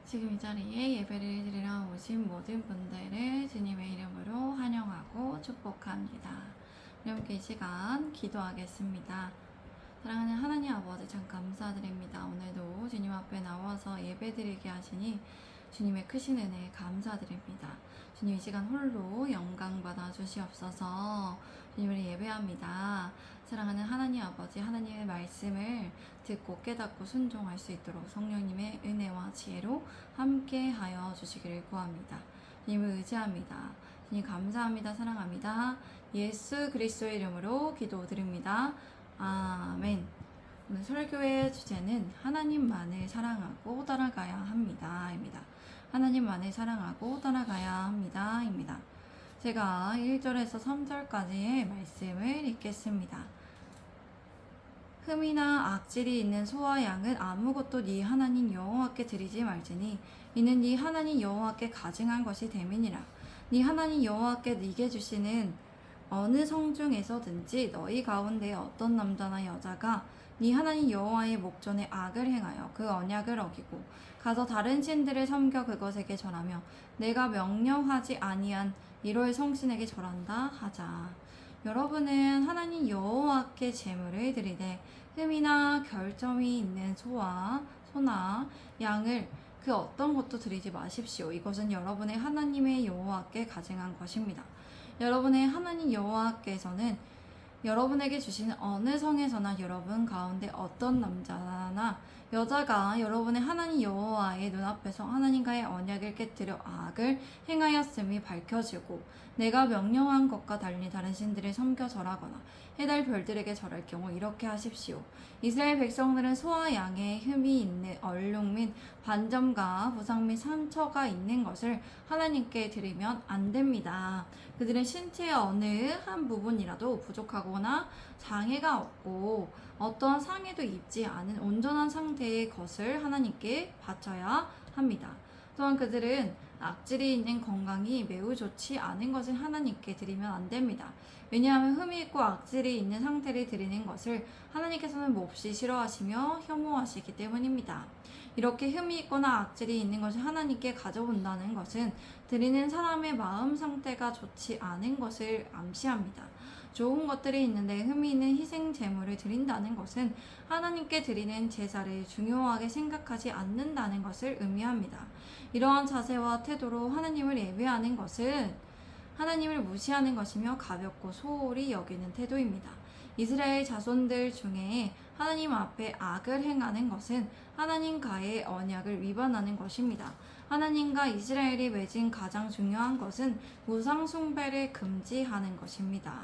지금 이 자리에 예배를 드리러 오신 모든 분들을 주님의 이름으로 환영하고 축복합니다. 함께 이 시간 기도하겠습니다. 사랑하는 하나님 아버지 참 감사드립니다. 오늘도 주님 앞에 나와서 예배드리게 하시니 주님의 크신 은혜 감사드립니다. 주님 이 시간 홀로 영광 받아 주시옵소서. 주님을 예배합니다. 사랑하는 하나님 아버지 하나님의 말씀을 듣고 깨닫고 순종할 수 있도록 성령님의 은혜와 지혜로 함께 하여 주시기를 구합니다. 주님을 의지합니다. 주님 감사합니다. 사랑합니다. 예수 그리스도의 이름으로 기도드립니다. 아멘. 오늘 설교의 주제는 하나님만을 사랑하고 따라가야 합니다. 입니다. 하나님만을 사랑하고 따라가야 합니다. 입니다. 제가 1절에서 3절까지의 말씀을 읽겠습니다. 흠이나 악질이 있는 소와 양은 아무것도 네 하나님 여호와께 드리지 말지니 이는 네 하나님 여호와께 가증한 것이 됨이니라. 네 하나님 여호와께 네게 주시는 어느 성중에서든지 너희 가운데 어떤 남자나 여자가 네 하나님 여호와의 목전에 악을 행하여 그 언약을 어기고 가서 다른 신들을 섬겨 그것에게 절하며 내가 명령하지 아니한 이로의 성신에게 절한다 하자. 여러분은 하나님 여호와께 제물을 드리되 흠이나 결점이 있는 소나 양을 그 어떤 것도 드리지 마십시오. 이것은 여러분의 하나님의 여호와께 가증한 것입니다. 여러분의 하나님 여호와께서는 여러분에게 주시는 어느 성에서나 여러분 가운데 어떤 남자나 여자가 여러분의 하나님 여호와의 눈앞에서 하나님과의 언약을 깨뜨려 악을 행하였음이 밝혀지고 내가 명령한 것과 달리 다른 신들을 섬겨 절하거나 해달 별들에게 절할 경우 이렇게 하십시오. 이스라엘 백성들은 소와 양의 흠이 있는 얼룩 및 반점과 부상 및 상처가 있는 것을 하나님께 드리면 안 됩니다. 그들은 신체의 어느 한 부분이라도 부족하거나 장애가 없고 어떠한 상해도 입지 않은 온전한 상태의 것을 하나님께 바쳐야 합니다. 또한 그들은 악질이 있는 건강이 매우 좋지 않은 것을 하나님께 드리면 안 됩니다. 왜냐하면 흠이 있고 악질이 있는 상태를 드리는 것을 하나님께서는 몹시 싫어하시며 혐오하시기 때문입니다. 이렇게 흠이 있거나 악질이 있는 것을 하나님께 가져온다는 것은 드리는 사람의 마음 상태가 좋지 않은 것을 암시합니다. 좋은 것들이 있는데 흠이 있는 희생 제물을 드린다는 것은 하나님께 드리는 제사를 중요하게 생각하지 않는다는 것을 의미합니다. 이러한 자세와 태도로 하나님을 예배하는 것은 하나님을 무시하는 것이며 가볍고 소홀히 여기는 태도입니다. 이스라엘 자손들 중에 하나님 앞에 악을 행하는 것은 하나님과의 언약을 위반하는 것입니다. 하나님과 이스라엘이 맺은 가장 중요한 것은 우상 숭배를 금지하는 것입니다.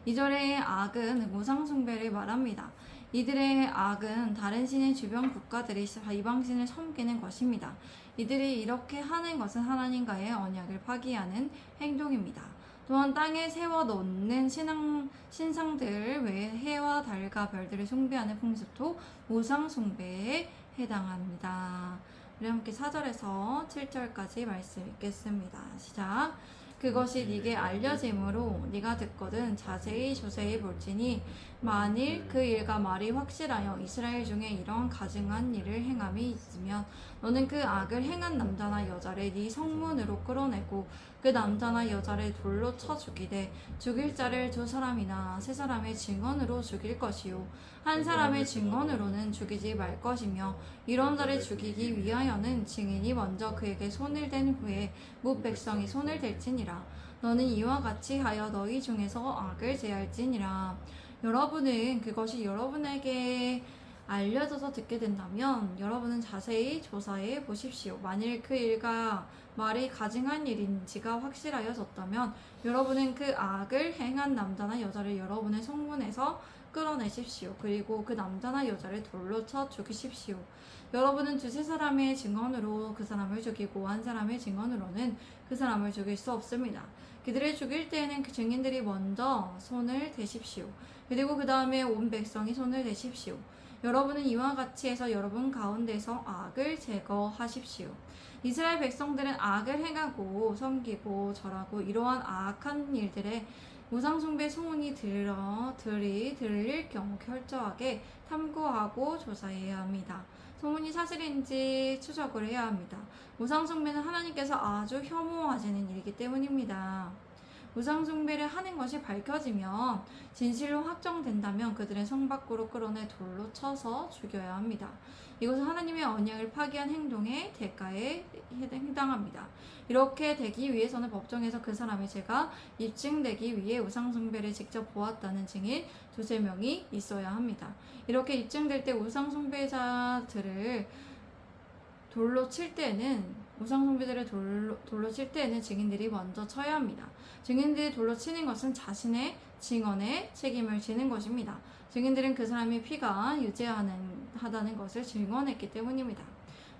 2절의 악은 우상 숭배를 말합니다. 이들의 악은 다른 신의 주변 국가들이 이방신을 섬기는 것입니다. 이들이 이렇게 하는 것은 하나님과의 언약을 파기하는 행동입니다. 또한 땅에 세워놓는 신상들 외에 해와 달과 별들을 숭배하는 풍습도 우상 숭배에 해당합니다. 우리 함께 4절에서 7절까지 말씀 읽겠습니다. 시작. 그것이 네게 알려짐으로 네가 듣거든 자세히 조세히 볼지니 만일 그 일과 말이 확실하여 이스라엘 중에 이런 가증한 일을 행함이 있으면 너는 그 악을 행한 남자나 여자를 네 성문으로 끌어내고 그 남자나 여자를 돌로 쳐 죽이되 죽일 자를 두 사람이나 세 사람의 증언으로 죽일 것이요 한 사람의 증언으로는 죽이지 말 것이며 이런 자를 죽이기 위하여는 증인이 먼저 그에게 손을 댄 후에 뭇 백성이 손을 댈지니라. 너는 이와 같이 하여 너희 중에서 악을 제할지니라. 여러분은 그것이 여러분에게 알려져서 듣게 된다면 여러분은 자세히 조사해 보십시오. 만일 그 일과 말이 가증한 일인지가 확실하여졌다면 여러분은 그 악을 행한 남자나 여자를 여러분의 성문에서 끌어내십시오. 그리고 그 남자나 여자를 돌로 쳐 죽이십시오. 여러분은 두세 사람의 증언으로 그 사람을 죽이고 한 사람의 증언으로는 그 사람을 죽일 수 없습니다. 그들을 죽일 때에는 그 증인들이 먼저 손을 대십시오. 그리고 그 다음에 온 백성이 손을 대십시오. 여러분은 이와 같이 해서 여러분 가운데서 악을 제거하십시오. 이스라엘 백성들은 악을 행하고 섬기고 절하고 이러한 악한 일들에 우상숭배 소문이 들릴 경우 철저하게 탐구하고 조사해야 합니다. 소문이 사실인지 추적을 해야 합니다. 우상숭배는 하나님께서 아주 혐오하시는 일이기 때문입니다. 우상숭배를 하는 것이 밝혀지면 진실로 확정된다면 그들의 성 밖으로 끌어내 돌로 쳐서 죽여야 합니다. 이것은 하나님의 언약을 파기한 행동의 대가에 해당합니다. 이렇게 되기 위해서는 법정에서 그 사람의 죄가 입증되기 위해 우상숭배를 직접 보았다는 증인 두세 명이 있어야 합니다. 이렇게 입증될 때 우상숭배자들을 돌로 칠 때는 우상숭배자를 돌로 칠 때에는 증인들이 먼저 쳐야 합니다. 증인들이 돌로 치는 것은 자신의 증언에 책임을 지는 것입니다. 증인들은 그 사람의 피가 유죄하다는 것을 증언했기 때문입니다.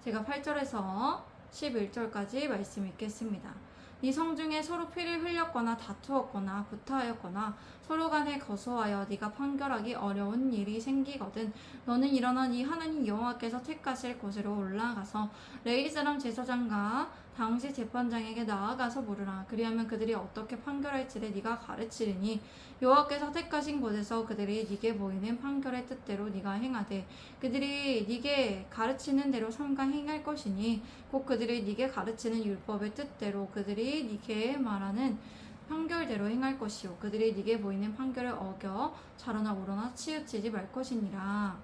제가 8절에서 11절까지 말씀 읽겠습니다. 네 성중에 서로 피를 흘렸거나 다투었거나 구타하였거나 서로 간에 거소하여 네가 판결하기 어려운 일이 생기거든 너는 일어나 네 하나님 여호와께서 택하실 곳으로 올라가서 레위 사람 제사장과 당시 재판장에게 나아가서 물으라. 그리하면 그들이 어떻게 판결할지를 네가 가르치리니 여호와께서 택하신 곳에서 그들이 네게 보이는 판결의 뜻대로 네가 행하되 그들이 네게 가르치는 대로 삼가 행할 것이니 곧 그들이 네게 가르치는 율법의 뜻대로 그들이 네게 말하는 판결대로 행할 것이요 그들이 네게 보이는 판결을 어겨 좌로나 우로나 치우치지 말 것이니라.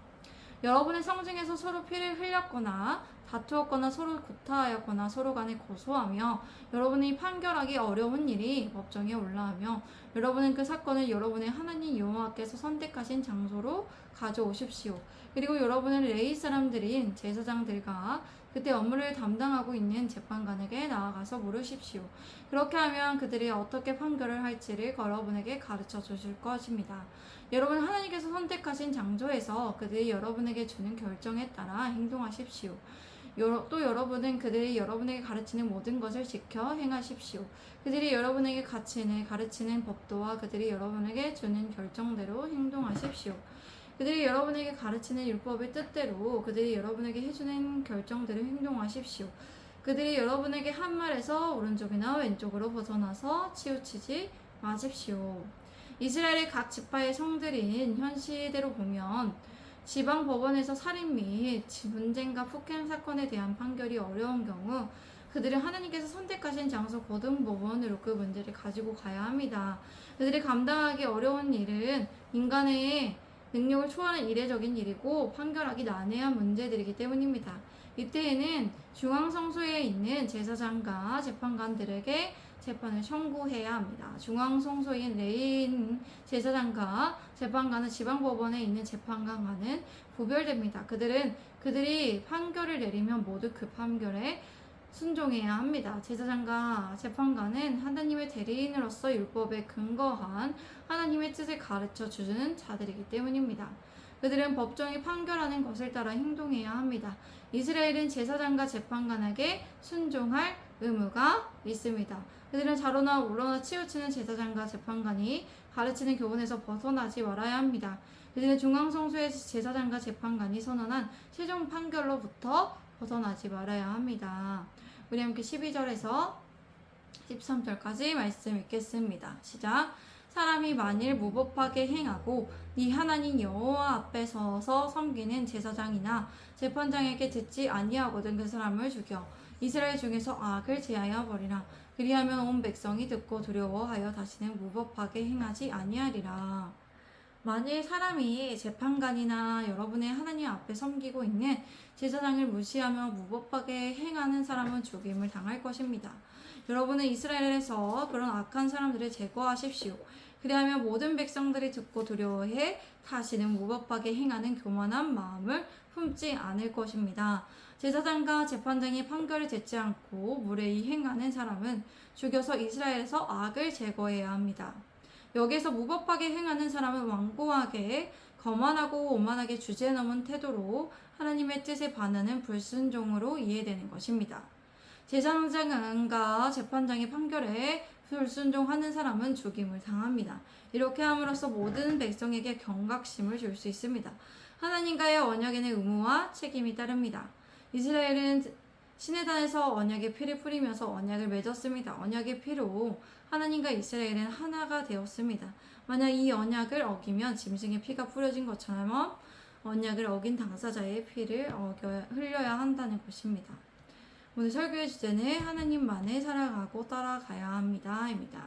여러분의 성중에서 서로 피를 흘렸거나 다투었거나 서로 구타하였거나 서로 간에 고소하며 여러분이 판결하기 어려운 일이 법정에 올라오며 여러분은 그 사건을 여러분의 하나님 여호와께서 선택하신 장소로 가져오십시오. 그리고 여러분은 레위 사람들인 제사장들과 그때 업무를 담당하고 있는 재판관에게 나아가서 물으십시오. 그렇게 하면 그들이 어떻게 판결을 할지를 여러분에게 가르쳐 주실 것입니다. 여러분 하나님께서 선택하신 장소에서 그들이 여러분에게 주는 결정에 따라 행동하십시오. 또 여러분은 그들이 여러분에게 가르치는 모든 것을 지켜 행하십시오. 그들이 여러분에게 가르치는 법도와 그들이 여러분에게 주는 결정대로 행동하십시오. 그들이 여러분에게 가르치는 율법의 뜻대로 그들이 여러분에게 해주는 결정대로 행동하십시오. 그들이 여러분에게 한 말에서 오른쪽이나 왼쪽으로 벗어나서 치우치지 마십시오. 이스라엘의 각 지파의 성들인 현 시대로 보면 지방 법원에서 살인 및 분쟁과 폭행 사건에 대한 판결이 어려운 경우 그들은 하나님께서 선택하신 장소 고등법원으로 그 문제를 가지고 가야 합니다. 그들이 감당하기 어려운 일은 인간의 능력을 초월한 이례적인 일이고 판결하기 난해한 문제들이기 때문입니다. 이때에는 중앙성소에 있는 제사장과 재판관들에게 재판을 청구해야 합니다. 중앙성소인 레인 제사장과 재판관은 지방법원에 있는 재판관과는 구별됩니다. 그들이 판결을 내리면 모두 그 판결에 순종해야 합니다. 제사장과 재판관은 하나님의 대리인으로서 율법에 근거한 하나님의 뜻을 가르쳐 주는 자들이기 때문입니다. 그들은 법정이 판결하는 것을 따라 행동해야 합니다. 이스라엘은 제사장과 재판관에게 순종할 의무가 있습니다. 그들은 좌로나 우로나 치우치는 제사장과 재판관이 가르치는 교훈에서 벗어나지 말아야 합니다. 그들은 중앙성소의 제사장과 재판관이 선언한 최종 판결로부터 벗어나지 말아야 합니다. 우리 함께 12절에서 13절까지 말씀 읽겠습니다. 시작. 사람이 만일 무법하게 행하고 네 하나님 여호와 앞에 서서 섬기는 제사장이나 재판장에게 듣지 아니하거든 그 사람을 죽여 이스라엘 중에서 악을 제하여 버리라. 그리하면 온 백성이 듣고 두려워하여 다시는 무법하게 행하지 아니하리라. 만일 사람이 재판관이나 여러분의 하나님 앞에 섬기고 있는 제사장을 무시하며 무법하게 행하는 사람은 죽임을 당할 것입니다. 여러분은 이스라엘에서 그런 악한 사람들을 제거하십시오. 그리하면 모든 백성들이 듣고 두려워해 다시는 무법하게 행하는 교만한 마음을 품지 않을 것입니다. 제사장과 재판장이 판결을 듣지 않고 무례히 행하는 사람은 죽여서 이스라엘에서 악을 제거해야 합니다. 여기에서 무법하게 행하는 사람은 완고하게 거만하고 오만하게 주제넘은 태도로 하나님의 뜻에 반하는 불순종으로 이해되는 것입니다. 제사장과 재판장의 판결에 불순종하는 사람은 죽임을 당합니다. 이렇게 함으로써 모든 백성에게 경각심을 줄 수 있습니다. 하나님과의 언약에는 의무와 책임이 따릅니다. 이스라엘은 시내단에서 언약의 피를 뿌리면서 언약을 맺었습니다. 언약의 피로 하나님과 이스라엘은 하나가 되었습니다. 만약 이 언약을 어기면 짐승의 피가 뿌려진 것처럼 언약을 어긴 당사자의 피를 흘려야 한다는 것입니다. 오늘 설교의 주제는 하나님만을 살아가고 따라가야 합니다.입니다.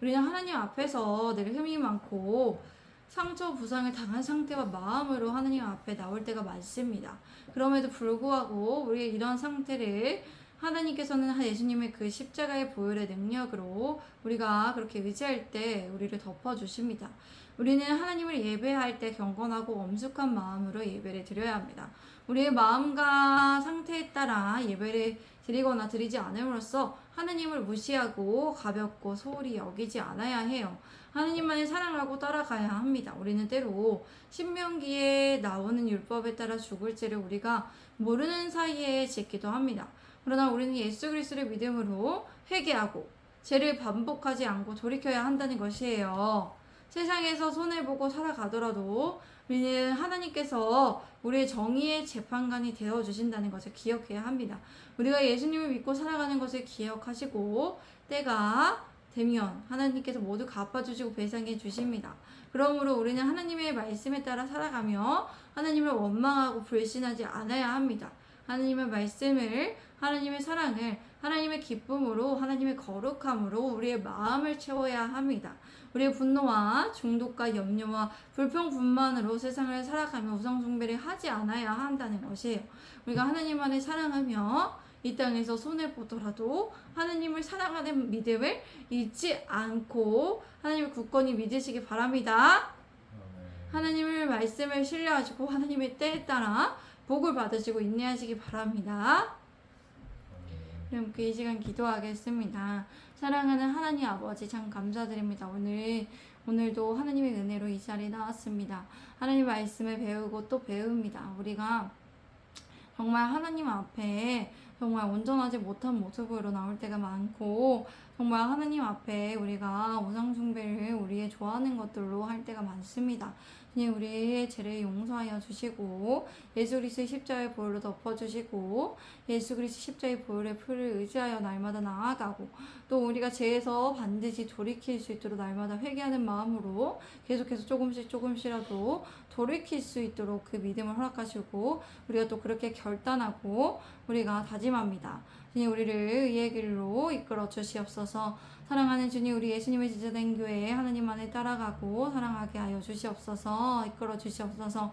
우리는 하나님 앞에서 늘 흠이 많고 상처 부상을 당한 상태와 마음으로 하나님 앞에 나올 때가 많습니다. 그럼에도 불구하고 우리의 이런 상태를 하나님께서는 예수님의 그 십자가의 보혈의 능력으로 우리가 그렇게 의지할 때 우리를 덮어주십니다. 우리는 하나님을 예배할 때 경건하고 엄숙한 마음으로 예배를 드려야 합니다. 우리의 마음과 상태에 따라 예배를 드리거나 드리지 않음으로써 하나님을 무시하고 가볍고 소홀히 여기지 않아야 해요. 하나님만을 사랑하고 따라가야 합니다. 우리는 때로 신명기에 나오는 율법에 따라 죽을지를 우리가 모르는 사이에 짓기도 합니다. 그러나 우리는 예수 그리스도를 믿음으로 회개하고 죄를 반복하지 않고 돌이켜야 한다는 것이에요. 세상에서 손해보고 살아가더라도 우리는 하나님께서 우리의 정의의 재판관이 되어주신다는 것을 기억해야 합니다. 우리가 예수님을 믿고 살아가는 것을 기억하시고 때가 되면 하나님께서 모두 갚아주시고 배상해 주십니다. 그러므로 우리는 하나님의 말씀에 따라 살아가며 하나님을 원망하고 불신하지 않아야 합니다. 하나님의 말씀을, 하나님의 사랑을, 하나님의 기쁨으로, 하나님의 거룩함으로 우리의 마음을 채워야 합니다. 우리의 분노와 중독과 염려와 불평분만으로 세상을 살아가며 우상숭배를 하지 않아야 한다는 것이에요. 우리가 하나님만을 사랑하며 이 땅에서 손해보더라도 하나님을 사랑하는 믿음을 잊지 않고 하나님을 굳건히 믿으시기 바랍니다. 하나님의 말씀을 신뢰하시고 하나님의 때에 따라 복을 받으시고 인내하시기 바랍니다. 그럼 이 시간 기도하겠습니다. 사랑하는 하나님 아버지 참 감사드립니다. 오늘도 하나님의 은혜로 이 자리에 나왔습니다. 하나님 말씀을 배우고 또 배웁니다. 우리가 정말 하나님 앞에 정말 온전하지 못한 모습으로 나올 때가 많고 정말 하나님 앞에 우리가 우상숭배를 우리의 좋아하는 것들로 할 때가 많습니다. 주님 우리의 죄를 용서하여 주시고 예수 그리스도의 십자가의 보혈로 덮어주시고 예수 그리스도 십자가의 보혈의 피를 의지하여 날마다 나아가고 또 우리가 죄에서 반드시 돌이킬 수 있도록 날마다 회개하는 마음으로 계속해서 조금씩이라도 돌이킬 수 있도록 그 믿음을 허락하시고 우리가 또 그렇게 결단하고 우리가 다짐합니다. 주님 우리를 의의 길로 이끌어 주시옵소서. 사랑하는 주님 우리 예수님의 제자된 교회에 하나님만을 따라가고 사랑하게 하여 주시옵소서. 이끌어 주시옵소서.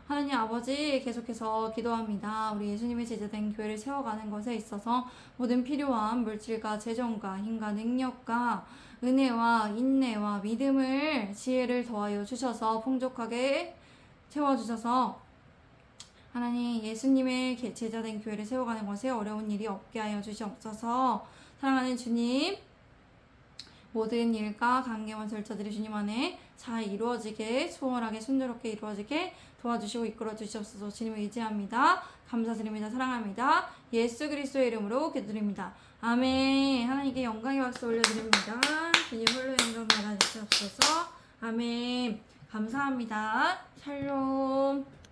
하나님 아버지 계속해서 기도합니다. 우리 예수님의 제자된 교회를 세워가는 것에 있어서 모든 필요한 물질과 재정과 힘과 능력과 은혜와 인내와 믿음을 지혜를 더하여 주셔서 풍족하게 채워주셔서 하나님 예수님의 제자된 교회를 세워가는 것에 어려운 일이 없게 하여 주시옵소서. 사랑하는 주님 모든 일과 관계와 절차들이 주님 안에 잘 이루어지게 수월하게 순조롭게 이루어지게 도와주시고 이끌어 주시옵소서. 주님을 의지합니다. 감사드립니다. 사랑합니다. 예수 그리스도의 이름으로 기도드립니다. 아멘. 하나님께 영광의 박수 올려드립니다. 주님 홀로 행동 받아주시옵소서. 아멘. 감사합니다. 샬롬.